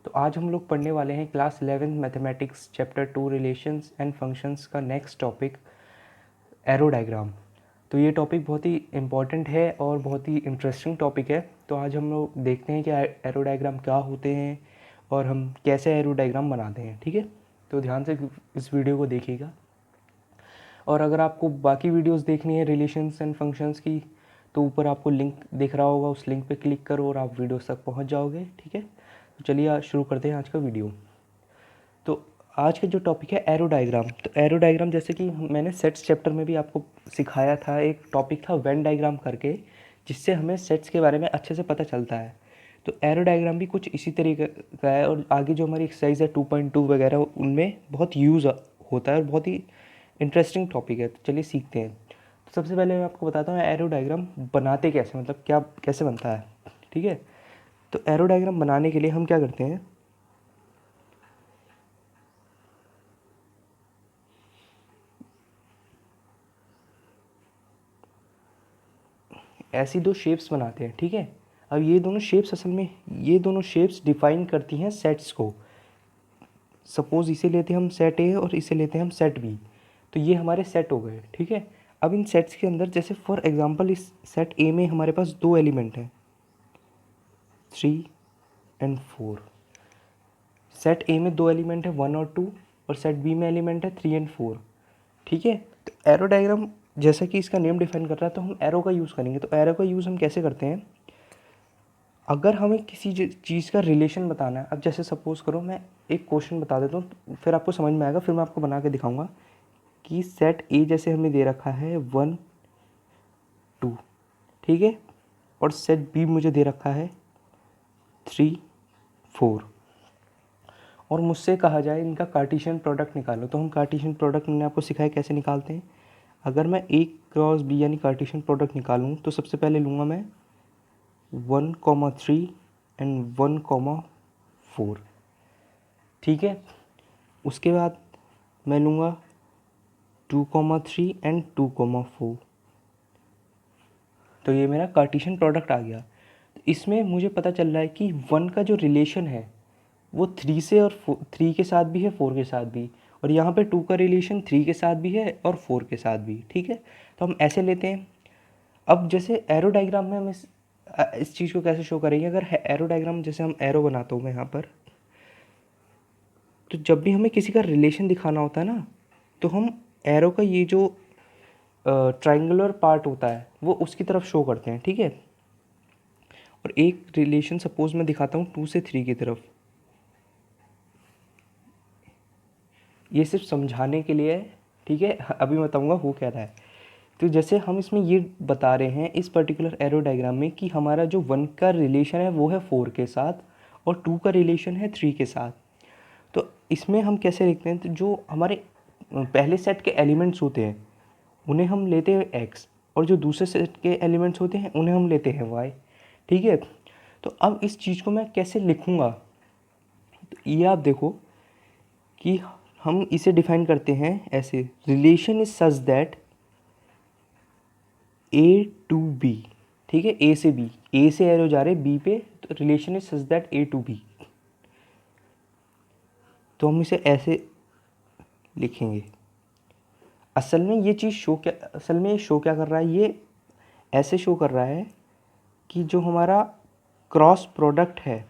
तो आज हम लोग पढ़ने वाले हैं class 11 mathematics chapter 2 relations and functions का नेक्स्ट टॉपिक एरो डायग्राम। तो ये टॉपिक बहुत ही इम्पॉर्टेंट है और बहुत ही इंटरेस्टिंग टॉपिक है। तो आज हम लोग देखते हैं कि एरो डायग्राम क्या होते हैं और हम कैसे एरो डायग्राम बनाते हैं। ठीक है, तो ध्यान से इस वीडियो को देखिएगा। और अगर आपको बाकी वीडियोस देखनी है रिलेशंस एंड फंक्शंस की, तो ऊपर आपको लिंक दिख रहा होगा, उस लिंक पे क्लिक करो और आप वीडियोस तक पहुंच जाओगे। ठीक है, तो चलिए आज शुरू करते हैं आज का वीडियो। तो आज का जो टॉपिक है एरो डायग्राम। तो एरो डायग्राम जैसे कि मैंने सेट्स चैप्टर में भी आपको सिखाया था, एक टॉपिक था वेन डायग्राम करके, जिससे हमें सेट्स के बारे में अच्छे से पता चलता है। तो एरो डायग्राम भी कुछ इसी तरीके का है और आगे जो हमारी एक्सरसाइज है 2.2 वगैरह उनमें बहुत यूज़ होता है और बहुत ही इंटरेस्टिंग टॉपिक है। तो चलिए सीखते हैं। तो सबसे पहले मैं आपको बताता हूँ एरो डायग्राम बनाते कैसे, मतलब क्या कैसे बनता है। ठीक है, तो एरो डायग्राम बनाने के लिए हम क्या करते हैं, ऐसी दो शेप्स बनाते हैं। ठीक है, अब ये दोनों शेप्स असल में ये दोनों शेप्स डिफाइन करती हैं सेट्स को। सपोज इसे लेते हैं हम सेट ए और इसे लेते हैं हम सेट बी, तो ये हमारे सेट हो गए। ठीक है, अब इन सेट्स के अंदर जैसे फॉर एग्जांपल इस सेट ए में हमारे पास दो एलिमेंट हैं 3 एंड 4। सेट ए में दो एलिमेंट है 1 और 2 और सेट बी में एलिमेंट है 3 एंड 4। ठीक है, तो एरो डायग्राम जैसा कि इसका नेम डिफाइन कर रहा है तो हम एरो का यूज़ करेंगे। तो एरो का यूज़ हम कैसे करते हैं, अगर हमें किसी चीज़ का रिलेशन बताना है। अब जैसे सपोज़ करो मैं एक क्वेश्चन बता देता हूँ, फिर आपको समझ में आएगा, फिर मैं आपको बना के दिखाऊंगा कि सेट ए जैसे हमें दे रखा है 1 2, ठीक है, और सेट बी मुझे दे रखा है 3 4, और मुझसे कहा जाए इनका कार्टेशियन प्रोडक्ट निकालो। तो हम कार्टेशियन प्रोडक्ट मैंने आपको सिखाया कैसे निकालते हैं। अगर मैं ए क्रॉस बी यानी कार्टेशियन प्रोडक्ट निकालूँ तो सबसे पहले लूँगा मैं 1,3 एंड 1,4। ठीक है, उसके बाद मैं लूँगा 2,3 एंड 2,4। तो ये मेरा कार्टेशियन प्रोडक्ट आ गया। तो इसमें मुझे पता चल रहा है कि 1 का जो रिलेशन है वो 3 से और 3 के साथ भी है, 4 के साथ भी, और यहाँ पे 2 का रिलेशन 3 के साथ भी है और 4 के साथ भी। ठीक है, तो हम ऐसे लेते हैं। अब जैसे एरो डायग्राम में हम इस चीज़ को कैसे शो करेंगे, अगर एरो डायग्राम जैसे हम एरो बनाता हूँ मैं यहाँ पर, तो जब भी हमें किसी का रिलेशन दिखाना होता है ना, तो हम एरो का ये जो ट्राइंगुलर पार्ट होता है वो उसकी तरफ शो करते हैं। ठीक है, और एक रिलेशन सपोज मैं दिखाता हूँ 2 से 3 की तरफ, ये सिर्फ समझाने के लिए है। ठीक है, अभी बताऊँगा हो क्या रहा है। तो जैसे हम इसमें ये बता रहे हैं इस पर्टिकुलर एरो डायग्राम में कि हमारा जो 1 का रिलेशन है वो है 4 के साथ और 2 का रिलेशन है 3 के साथ। तो इसमें हम कैसे लिखते हैं, तो जो हमारे पहले सेट के एलिमेंट्स होते हैं उन्हें हम लेते हैं x, और जो दूसरे सेट के एलिमेंट्स होते हैं उन्हें हम लेते हैं y। ठीक है, तो अब इस चीज़ को मैं कैसे लिखूँगा, तो ये आप देखो कि हम इसे डिफाइन करते हैं ऐसे, relation is such that A to B. ठीक है, ए से बी, ए से एरो जा रहे बी पे, तो relation is such that A to B. तो हम इसे ऐसे लिखेंगे। असल में ये चीज़ असल में ये शो क्या कर रहा है, ये ऐसे शो कर रहा है कि जो हमारा क्रॉस प्रोडक्ट है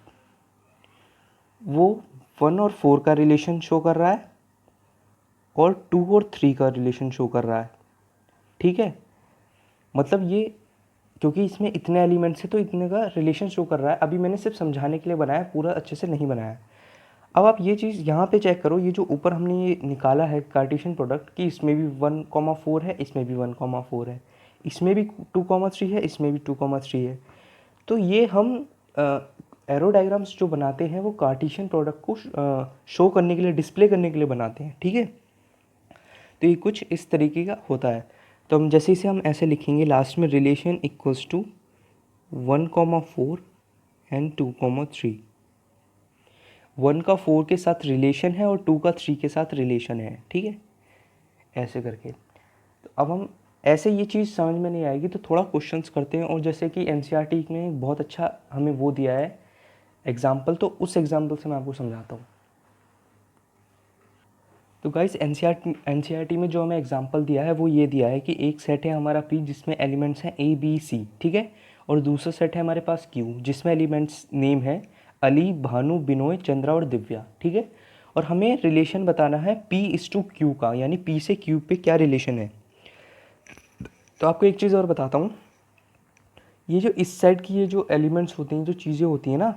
वो 1 और 4 का रिलेशन शो कर रहा है और 2 और 3 का रिलेशन शो कर रहा है। ठीक है, मतलब ये क्योंकि इसमें इतने एलिमेंट्स हैं तो इतने का रिलेशन शो कर रहा है। अभी मैंने सिर्फ समझाने के लिए बनाया, पूरा अच्छे से नहीं बनाया। अब आप ये चीज़ यहाँ पे चेक करो, ये जो ऊपर हमने ये निकाला है कार्टेशियन प्रोडक्ट कि इसमें भी 1,4 है, इसमें भी 1,4 है, इसमें भी 2,3 है, इसमें भी 2,3 है। तो ये हम एरो डायग्राम्स जो बनाते हैं वो कार्टेशियन प्रोडक्ट को शो करने के लिए, डिस्प्ले करने के लिए बनाते हैं। ठीक है, तो ये कुछ इस तरीके का होता है। तो हम जैसे इसे हम ऐसे लिखेंगे लास्ट में, रिलेशन इक्वल्स टू 1,4 एंड 2,3। 1 का 4 के साथ रिलेशन है और 2 का 3 के साथ रिलेशन है। ठीक है, ऐसे करके। तो अब हम ऐसे ये चीज़ समझ में नहीं आएगी तो थोड़ा क्वेश्चंस करते हैं। और जैसे कि एनसीईआरटी ने बहुत अच्छा हमें वो दिया है, एग्जाम्पल, तो उस एग्जाम्पल से मैं आपको समझाता हूँ। तो गाइस एनसीईआरटी में जो हमें एग्जाम्पल दिया है वो ये दिया है कि एक सेट है हमारा पी जिसमें एलिमेंट्स हैं ए बी सी, ठीक है, और दूसरा सेट है हमारे पास क्यू जिसमें एलिमेंट्स नेम है अली, भानु, बिनोय, चंद्रा और दिव्या, ठीक है। और हमें रिलेशन बताना है पी इस टू क्यू का, यानी पी से क्यू पे क्या रिलेशन है। तो आपको एक चीज़ और बताता हूँ, ये जो इस सेट की ये जो एलिमेंट्स होते हैं, जो चीज़ें होती हैं ना,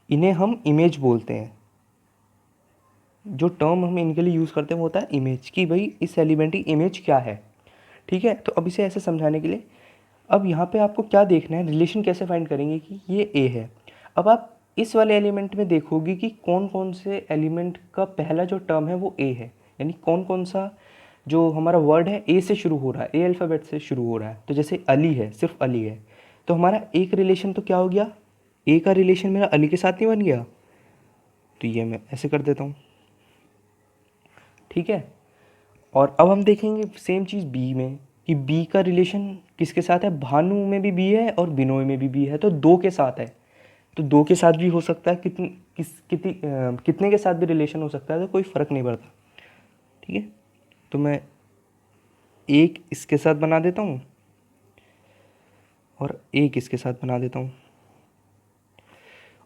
इन्हें हम इमेज बोलते हैं। जो टर्म हम इनके लिए यूज़ करते हैं वो होता है इमेज, कि भाई इस एलिमेंट की इमेज क्या है, ठीक है। तो अब इसे ऐसे समझाने के लिए, अब यहाँ पे आपको क्या देखना है, रिलेशन कैसे फाइंड करेंगे कि ये ए है। अब आप इस वाले एलिमेंट में देखोगे कि कौन कौन से एलिमेंट का पहला जो टर्म है वो ए है, यानी कौन कौन सा जो हमारा वर्ड है ए से शुरू हो रहा है, ए अल्फ़ाबेट से शुरू हो रहा है। तो जैसे अली है, सिर्फ अली है, तो हमारा एक रिलेशन तो क्या हो गया, ए का रिलेशन मेरा अली के साथ नहीं बन गया। तो ये मैं ऐसे कर देता हूँ, ठीक है। और अब हम देखेंगे सेम चीज़ बी में, कि बी का रिलेशन किसके साथ है, भानु में भी बी है और बिनोय में भी बी है, तो दो के साथ है। तो दो के साथ भी हो सकता है, कितने के साथ भी रिलेशन हो सकता है, तो कोई फ़र्क नहीं पड़ता, ठीक है। तो मैं एक इसके साथ बना देता हूँ और एक इसके साथ बना देता हूँ।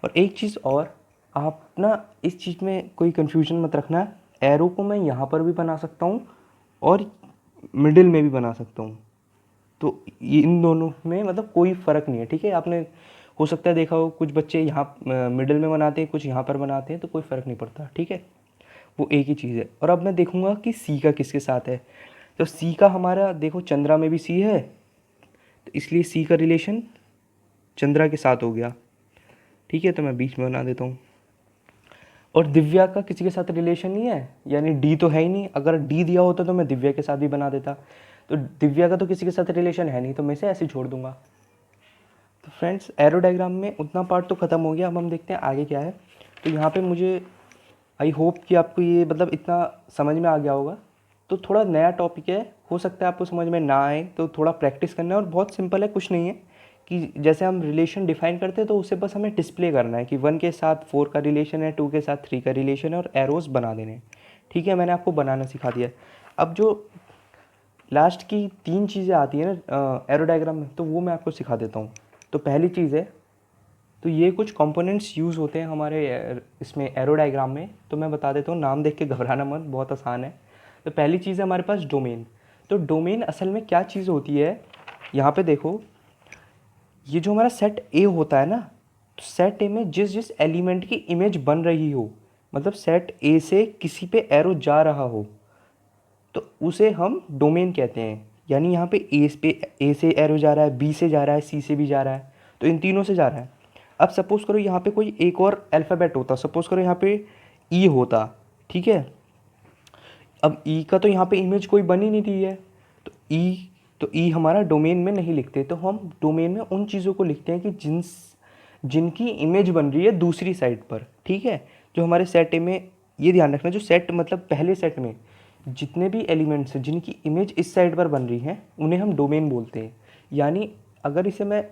और एक चीज़ और, आप ना इस चीज़ में कोई कन्फ्यूजन मत रखना, एरो को मैं यहाँ पर भी बना सकता हूँ और मिडिल में भी बना सकता हूँ। तो ये इन दोनों में मतलब कोई फ़र्क नहीं है, ठीक है। आपने हो सकता है देखा हो कुछ बच्चे यहाँ मिडिल में बनाते हैं, कुछ यहाँ पर बनाते हैं, तो कोई फ़र्क नहीं पड़ता, ठीक है। वो एक ही चीज़ है। और अब मैं देखूँगा कि सी का किसके साथ है। तो सी का हमारा देखो चंद्रा में भी सी है, तो इसलिए सी का रिलेशन चंद्रा के साथ हो गया, ठीक है। तो मैं बीच में बना देता हूँ। और दिव्या का किसी के साथ रिलेशन नहीं है, यानी डी तो है ही नहीं। अगर डी दिया होता तो मैं दिव्या के साथ भी बना देता। तो दिव्या का तो किसी के साथ रिलेशन है नहीं, तो मैं इसे ऐसे छोड़ दूंगा। तो फ्रेंड्स, एरो डायग्राम में उतना पार्ट तो ख़त्म हो गया। अब हम देखते हैं आगे क्या है। तो यहाँ पे मुझे आई होप कि आपको ये मतलब इतना समझ में आ गया होगा। तो थोड़ा नया टॉपिक है, हो सकता है आपको समझ में ना आए, तो थोड़ा प्रैक्टिस करना है। और बहुत सिंपल है, कुछ नहीं है कि जैसे हम रिलेशन डिफाइन करते हैं तो उसे बस हमें डिस्प्ले करना है कि 1 के साथ 4 का रिलेशन है, 2 के साथ 3 का रिलेशन है, और एरोज़ बना देने हैं, ठीक है। मैंने आपको बनाना सिखा दिया। अब जो लास्ट की 3 चीज़ें आती हैं ना एरो डायग्राम में, तो वो मैं आपको सिखा देता हूँ। तो पहली चीज़ है, तो ये कुछ कंपोनेंट्स यूज़ होते हैं हमारे इसमें एरो डायग्राम में। तो मैं बता देता हूँ, नाम देख के घबराना मत, बहुत आसान है। तो पहली चीज़ है हमारे पास डोमेन। तो डोमेन असल में क्या चीज़ होती है, यहाँ पे देखो, ये जो हमारा सेट ए होता है ना, तो सेट ए में जिस जिस एलिमेंट की इमेज बन रही हो, मतलब सेट ए से किसी पे एरो जा रहा हो, तो उसे हम डोमेन कहते हैं। यानी यहाँ पे ए से एरो जा रहा है, बी से जा रहा है, सी से भी जा रहा है, तो इन तीनों से जा रहा है। अब सपोज करो यहाँ पे कोई एक और अल्फ़ाबेट होता, सपोज करो यहाँ पे ई होता, ठीक है। अब ई का तो यहाँ पे इमेज कोई बन ही नहीं रही है, तो ई हमारा डोमेन में नहीं लिखते। तो हम डोमेन में उन चीज़ों को लिखते हैं कि जिनकी इमेज बन रही है दूसरी साइड पर, ठीक है। जो हमारे सेट ए में, ये ध्यान रखना, जो सेट मतलब पहले सेट में जितने भी एलिमेंट्स हैं जिनकी इमेज इस साइड पर बन रही हैं, उन्हें हम डोमेन बोलते हैं। यानी अगर इसे मैं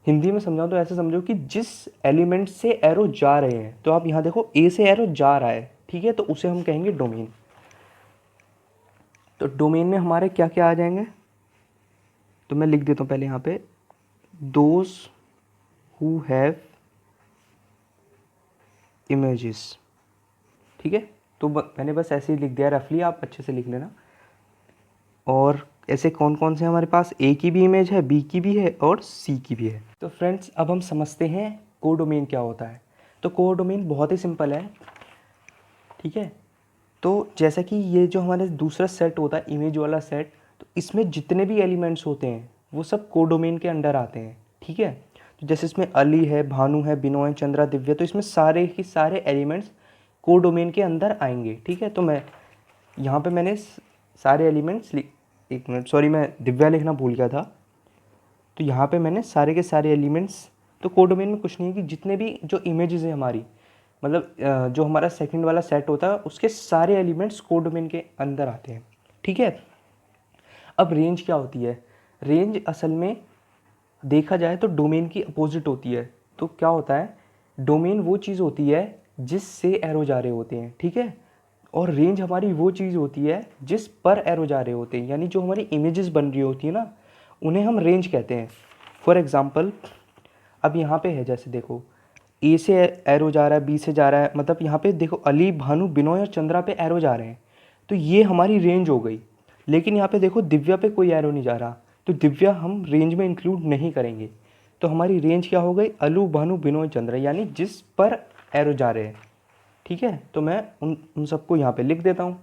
हिंदी में समझाऊँ तो ऐसे समझो कि जिस एलिमेंट से एरो जा रहे हैं, तो आप यहाँ देखो ए से एरो जा रहा है, ठीक है, तो उसे हम कहेंगे डोमेन। तो डोमेन में हमारे क्या क्या आ जाएंगे, तो मैं लिख देता हूँ पहले यहाँ पे, दोज हु हैव इमेजेस, ठीक है। तो मैंने बस ऐसे ही लिख दिया रफली, आप अच्छे से लिख लेना। और ऐसे कौन कौन से हमारे पास, ए की भी इमेज है, बी की भी है और सी की भी है। तो फ्रेंड्स, अब हम समझते हैं कोडोमेन क्या होता है। तो कोडोमेन बहुत ही सिंपल है, ठीक है। तो जैसा कि ये जो हमारे दूसरा सेट होता है, इमेज वाला सेट, तो इसमें जितने भी एलिमेंट्स होते हैं वो सब कोडोमेन के अंडर आते हैं, ठीक है। तो जैसे इसमें अली है, भानु है, बिनोय, चंद्रा, दिव्या, तो इसमें सारे के सारे एलिमेंट्स कोडोमेन के अंदर आएंगे, ठीक है। तो मैं यहाँ पे मैंने सारे एलिमेंट्स, एक मिनट सॉरी, मैं दिव्या लिखना भूल गया था। तो यहाँ पे मैंने सारे के सारे एलिमेंट्स, तो कोडोमेन में कुछ नहीं है कि जितने भी जो इमेजेस है हमारी, मतलब जो हमारा सेकंड वाला सेट होता है उसके सारे एलिमेंट्स कोडोमेन के अंदर आते हैं, ठीक है। अब रेंज क्या होती है, रेंज असल में देखा जाए तो डोमेन की अपोजिट होती है। तो क्या होता है, डोमेन वो चीज़ होती है जिससे एरो जा रहे होते हैं, ठीक है। और रेंज हमारी वो चीज़ होती है जिस पर एरो जा रहे होते हैं, यानी जो हमारी इमेजेस बन रही होती है ना, उन्हें हम रेंज कहते हैं। फॉर एग्ज़ाम्पल अब यहाँ पे है, जैसे देखो ए से एरो जा रहा है, बी से जा रहा है, मतलब यहाँ पे देखो अली, भानु, बिनोय और चंद्रा पे एरो जा रहे हैं, तो ये हमारी रेंज हो गई। लेकिन यहाँ पे देखो दिव्या पे कोई एरो नहीं जा रहा, तो दिव्या हम रेंज में इंक्लूड नहीं करेंगे। तो हमारी रेंज क्या हो गई, अलू, भानु, बिनोय, चंद्रा, यानी जिस पर एरो जा रहे हैं, ठीक है। तो मैं उन सबको यहाँ पे लिख देता हूँ,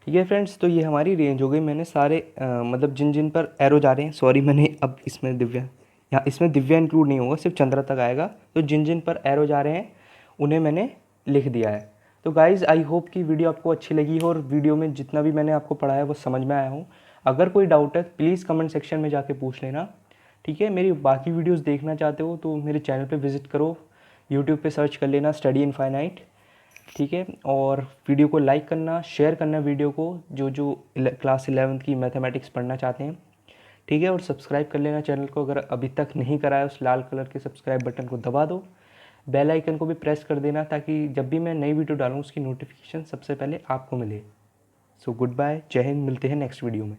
ठीक है फ्रेंड्स। तो ये हमारी रेंज हो गई, मैंने सारे मतलब जिन जिन पर एरो जा रहे हैं, सॉरी मैंने अब इसमें दिव्या, यहाँ इसमें दिव्या इंक्लूड नहीं होगा, सिर्फ चंद्रा तक आएगा। तो जिन जिन पर एरो जा रहे हैं उन्हें मैंने लिख दिया है। तो गाइज़ आई होप कि वीडियो आपको अच्छी लगी हो और वीडियो में जितना भी मैंने आपको पढ़ाया वो समझ में आया हो। अगर कोई डाउट है प्लीज़ कमेंट सेक्शन में जाके पूछ लेना, ठीक है। मेरी बाकी वीडियोस देखना चाहते हो तो मेरे चैनल पे विज़िट करो, यूट्यूब पे सर्च कर लेना स्टडी इनफाइनाइट, ठीक है। और वीडियो को लाइक करना, शेयर करना वीडियो को, जो जो क्लास 11th की मैथमेटिक्स पढ़ना चाहते हैं, ठीक है। और सब्सक्राइब कर लेना चैनल को, अगर अभी तक नहीं करा है उस लाल कलर के सब्सक्राइब बटन को दबा दो, बेल आइकन को भी प्रेस कर देना, ताकि जब भी मैं नई वीडियो डालूँ उसकी नोटिफिकेशन सबसे पहले आपको मिले। सो गुड बाय, जय हिंद, मिलते हैं नेक्स्ट वीडियो में।